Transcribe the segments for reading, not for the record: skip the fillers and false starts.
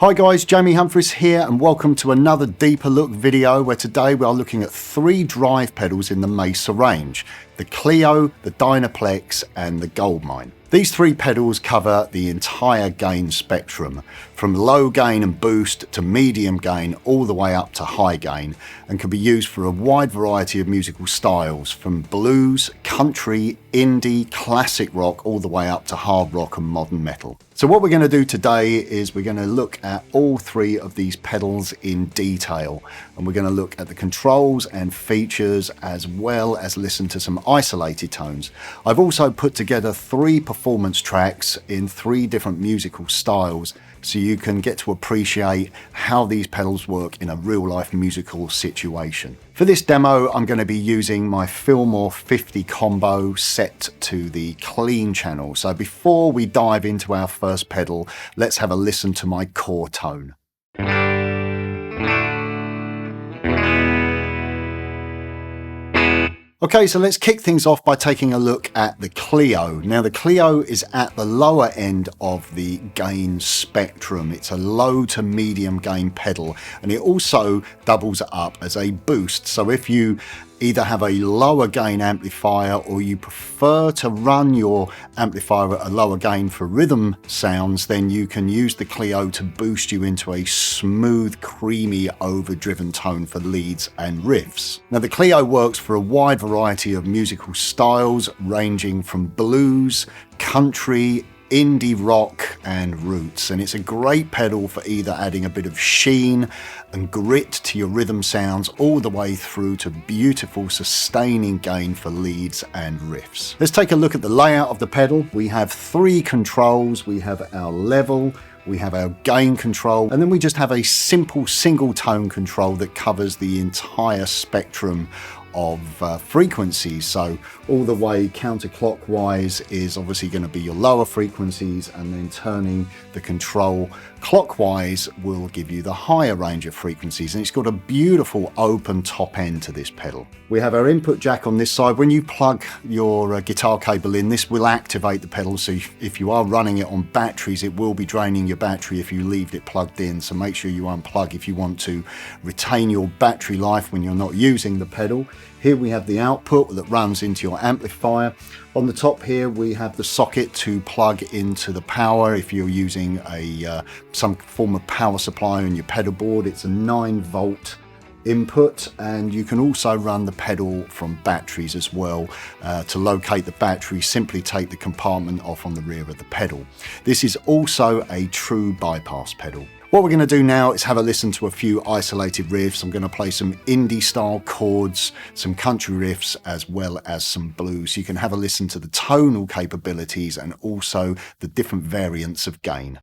Hi guys, Jamie Humphries here and welcome to another deeper look video where today we are looking at 3 drive pedals in the MESA range, the Cleo, the DynaPlex and the Goldmine. These 3 pedals cover the entire gain spectrum, from low gain and boost to medium gain all the way up to high gain, and can be used for a wide variety of musical styles from blues, country, indie, classic rock all the way up to hard rock and modern metal. So what we're going to do today is we're going to look at all 3 of these pedals in detail, and we're going to look at the controls and features as well as listen to some isolated tones. I've also put together 3 performance tracks in 3 different musical styles so you can get to appreciate how these pedals work in a real life musical situation. For this demo, I'm going to be using my Fillmore 50 combo set to the clean channel. So before we dive into our first pedal, let's have a listen to my core tone. Okay, so let's kick things off by taking a look at the Cleo. Now the Cleo is at the lower end of the gain spectrum. It's a low to medium gain pedal, and it also doubles up as a boost. So if you either have a lower gain amplifier or you prefer to run your amplifier at a lower gain for rhythm sounds, then you can use the Cleo to boost you into a smooth, creamy, overdriven tone for leads and riffs. Now the Cleo works for a wide variety of musical styles ranging from blues, country, indie rock and roots, and it's a great pedal for either adding a bit of sheen and grit to your rhythm sounds all the way through to beautiful sustaining gain for leads and riffs. Let's take a look at the layout of the pedal. We have 3 controls. We have our level, we have our gain control, and then we just have a simple single tone control that covers the entire spectrum of frequencies. So all the way counterclockwise is obviously going to be your lower frequencies, and then turning the control clockwise will give you the higher range of frequencies, and it's got a beautiful open top end to this pedal. We have our input jack on this side. When you plug your guitar cable in, this will activate the pedal, so if you are running it on batteries, it will be draining your battery if you leave it plugged in, so make sure you unplug if you want to retain your battery life when you're not using the pedal. Here we have the output that runs into your amplifier. On the top here we have the socket to plug into the power if you're using some form of power supply on your pedal board. It's a 9-volt input, and you can also run the pedal from batteries as well. To locate the battery, simply take the compartment off on the rear of the pedal. This is also a true bypass pedal. What we're going to do now is have a listen to a few isolated riffs. I'm going to play some indie style chords, some country riffs, as well as some blues. You can have a listen to the tonal capabilities and also the different variants of gain.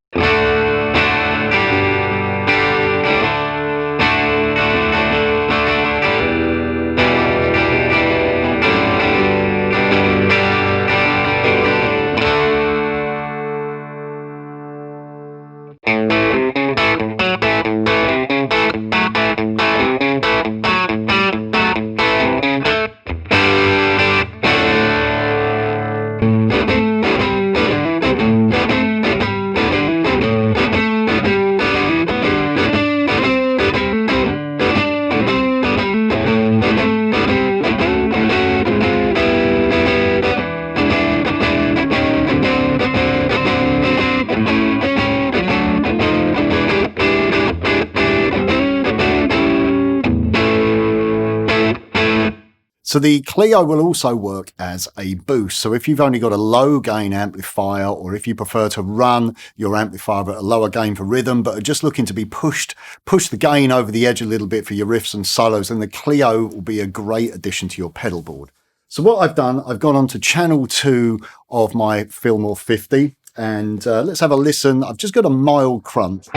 So the Clio will also work as a boost. So if you've only got a low gain amplifier, or if you prefer to run your amplifier at a lower gain for rhythm, but are just looking to be push the gain over the edge a little bit for your riffs and solos, then the Clio will be a great addition to your pedal board. So what I've done, I've gone on to channel 2 of my Fillmore 50, and let's have a listen. I've just got a mild crunch.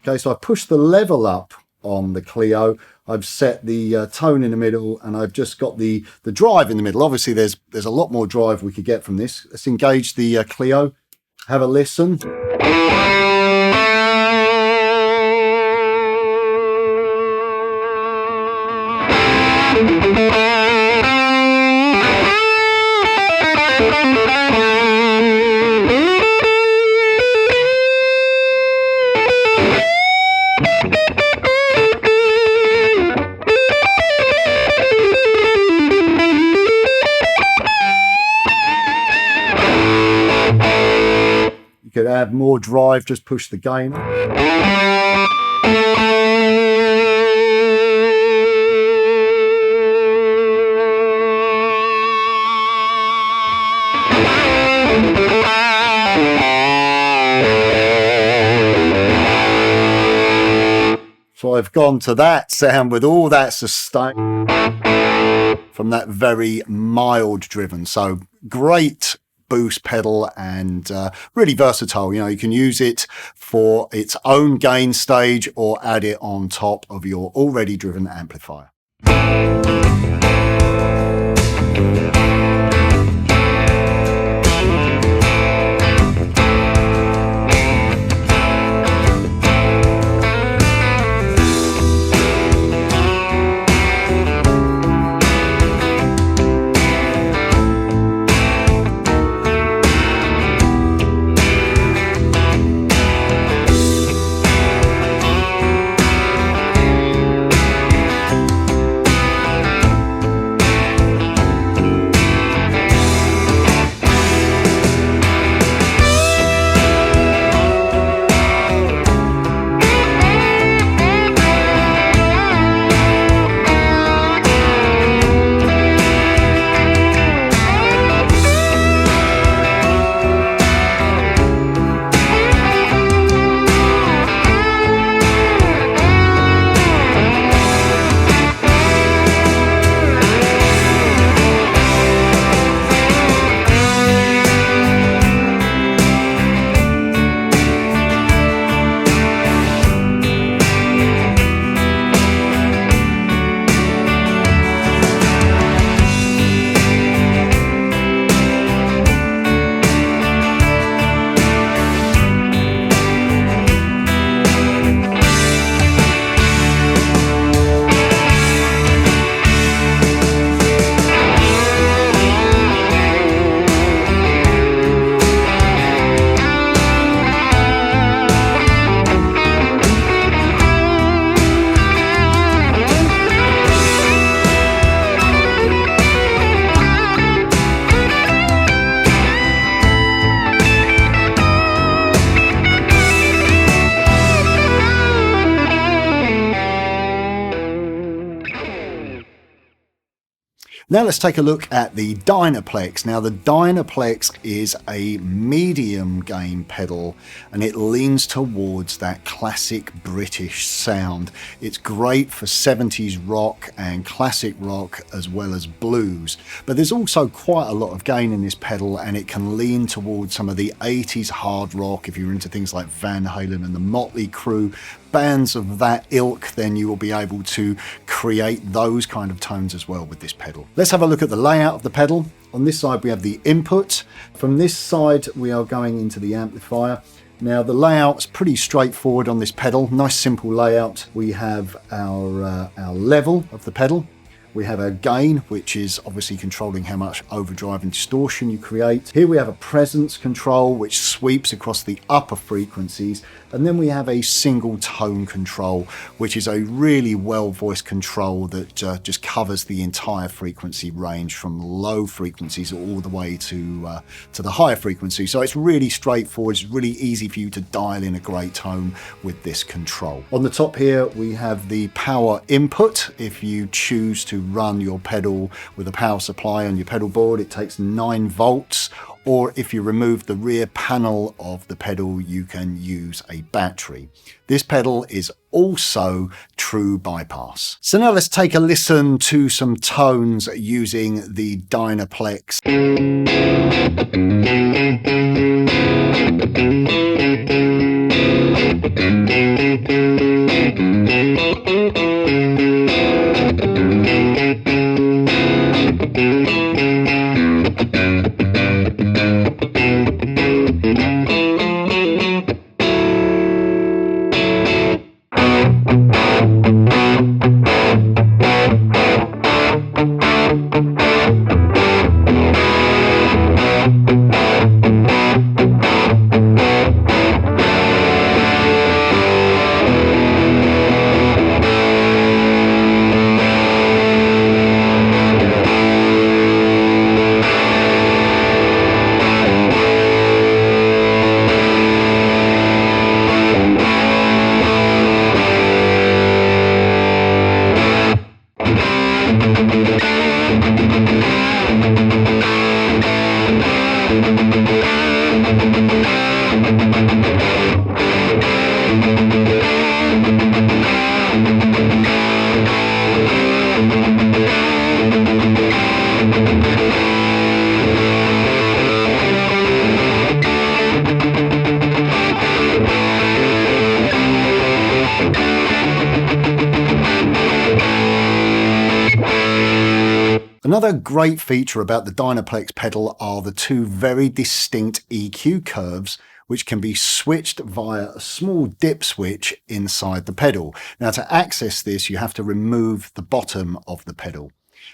Okay, so I pushed the level up on the Clio. I've set the tone in the middle, and I've just got the drive in the middle. Obviously, there's a lot more drive we could get from this. Let's engage the Clio, have a listen. add more drive, just push the gain up. So I've gone to that sound with all that sustain from that very mild driven. So great boost pedal and really versatile. You know, you can use it for its own gain stage or add it on top of your already driven amplifier. Now let's take a look at the DynaPlex. Now the DynaPlex is a medium gain pedal and it leans towards that classic British sound. It's great for 70s rock and classic rock as well as blues, but there's also quite a lot of gain in this pedal and it can lean towards some of the 80s hard rock. If you're into things like Van Halen and the Motley Crue, bands of that ilk, then you will be able to create those kind of tones as well with this pedal. Let's have a look at the layout of the pedal. On this side we have the input. From this side we are going into the amplifier. Now the layout's pretty straightforward on this pedal, nice simple layout. We have our level of the pedal. We have our gain, which is obviously controlling how much overdrive and distortion you create. Here we have a presence control, which sweeps across the upper frequencies. And then we have a single tone control, which is a really well-voiced control that just covers the entire frequency range from low frequencies all the way to the higher frequencies. So it's really straightforward. It's really easy for you to dial in a great tone with this control. On the top here, we have the power input. If you choose to run your pedal with a power supply on your pedal board, it takes 9 volts. Or if you remove the rear panel of the pedal, you can use a battery. This pedal is also true bypass. So now let's take a listen to some tones using the DynaPlex. Another great feature about the DynaPlex pedal are the two very distinct EQ curves which can be switched via a small dip switch inside the pedal. Now to access this you have to remove the bottom of the pedal.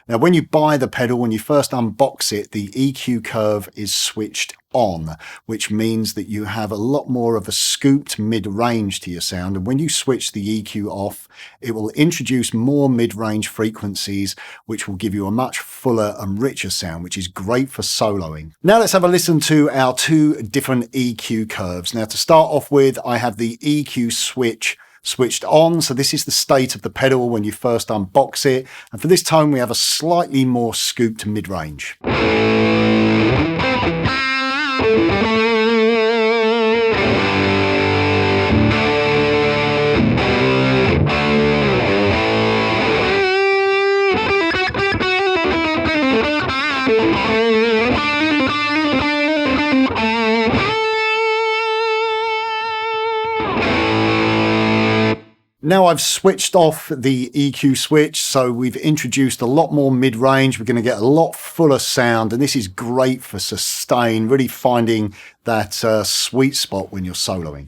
Now when you buy the pedal, when you first unbox it, the EQ curve is switched on, which means that you have a lot more of a scooped mid-range to your sound, and when you switch the EQ off it will introduce more mid-range frequencies which will give you a much fuller and richer sound, which is great for soloing. Now let's have a listen to our two different EQ curves. Now to start off with, I have the EQ switch switched on, so this is the state of the pedal when you first unbox it, and for this tone we have a slightly more scooped mid-range. Now I've switched off the EQ switch, so we've introduced a lot more mid-range. We're going to get a lot fuller sound, and this is great for sustain, really finding that sweet spot when you're soloing.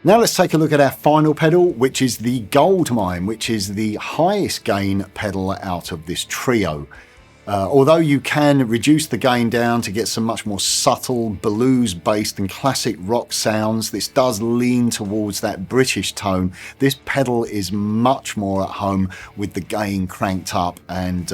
Now let's take a look at our final pedal, which is the Gold Mine, which is the highest gain pedal out of this trio. Although you can reduce the gain down to get some much more subtle blues based and classic rock sounds, this does lean towards that British tone. This pedal is much more at home with the gain cranked up and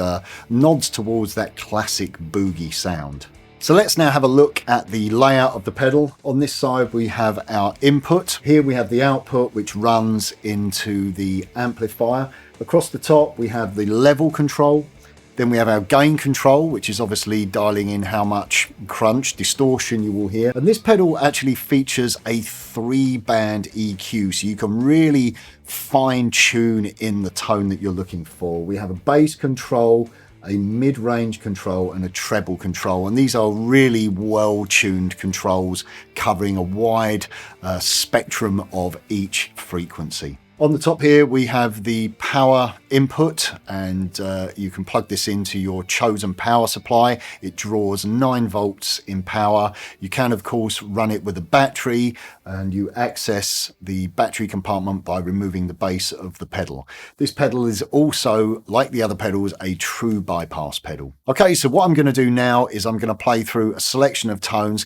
nods towards that classic boogie sound. So let's now have a look at the layout of the pedal. On this side we have our input. Here we have the output, which runs into the amplifier. Across the top we have the level control. Then we have our gain control, which is obviously dialing in how much crunch, distortion you will hear. And this pedal actually features a 3-band EQ, so you can really fine tune in the tone that you're looking for. We have a bass control, a mid-range control and a treble control, and these are really well-tuned controls covering a wide spectrum of each frequency. On the top here we have the power input, and you can plug this into your chosen power supply. It draws 9 volts in power. You can of course run it with a battery, and you access the battery compartment by removing the base of the pedal. This pedal is also, like the other pedals, a true bypass pedal. Okay, so what I'm going to do now is I'm going to play through a selection of tones.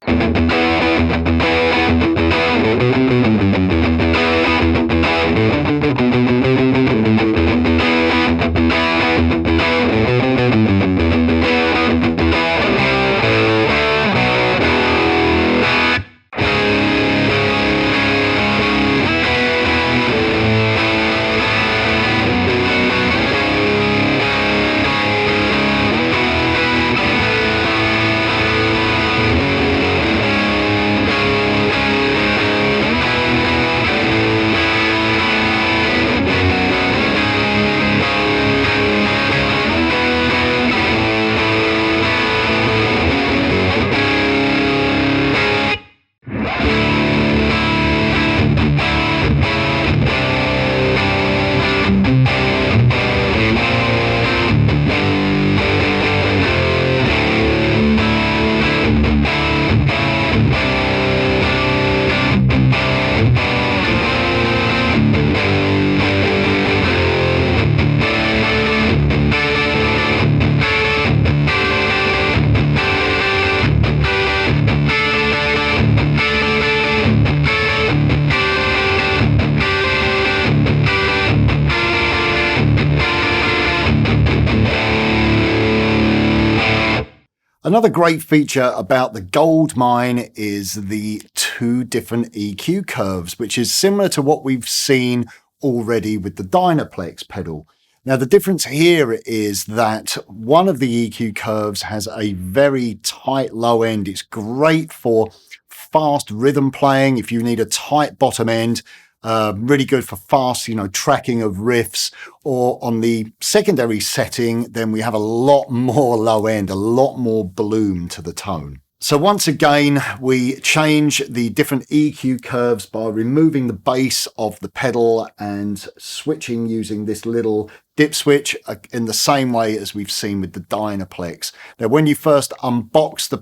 Another great feature about the Goldmine is the 2 different EQ curves, which is similar to what we've seen already with the DynaPlex pedal. Now the difference here is that one of the EQ curves has a very tight low end. It's great for fast rhythm playing if you need a tight bottom end. Really good for fast, tracking of riffs. Or on the secondary setting, then we have a lot more low end, a lot more bloom to the tone. So once again, we change the different EQ curves by removing the base of the pedal and switching using this little dip switch in the same way as we've seen with the DynaPlex. Now, when you first unbox the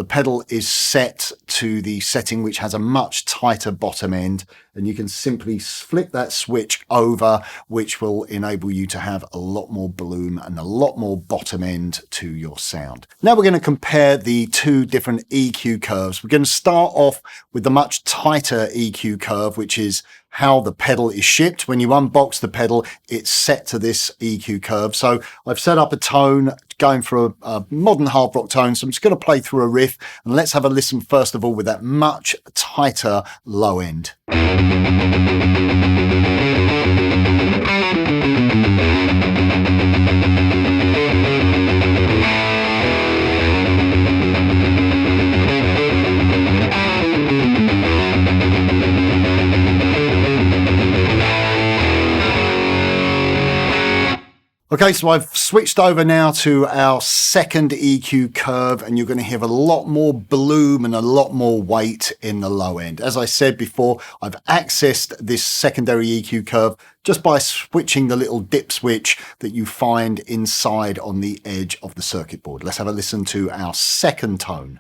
pedal is set to the setting which has a much tighter bottom end, and you can simply flip that switch over, which will enable you to have a lot more bloom and a lot more bottom end to your sound. Now we're going to compare the 2 different EQ curves. We're going to start off with the much tighter EQ curve, which is how the pedal is shipped. When you unbox the pedal, it's set to this EQ curve. So I've set up a tone going for a modern hard rock tone. So I'm just going to play through a riff, and let's have a listen first of all with that much tighter low end. Okay, so I've switched over now to our second EQ curve, and you're going to hear a lot more bloom and a lot more weight in the low end. As I said before, I've accessed this secondary EQ curve just by switching the little dip switch that you find inside on the edge of the circuit board. Let's have a listen to our second tone.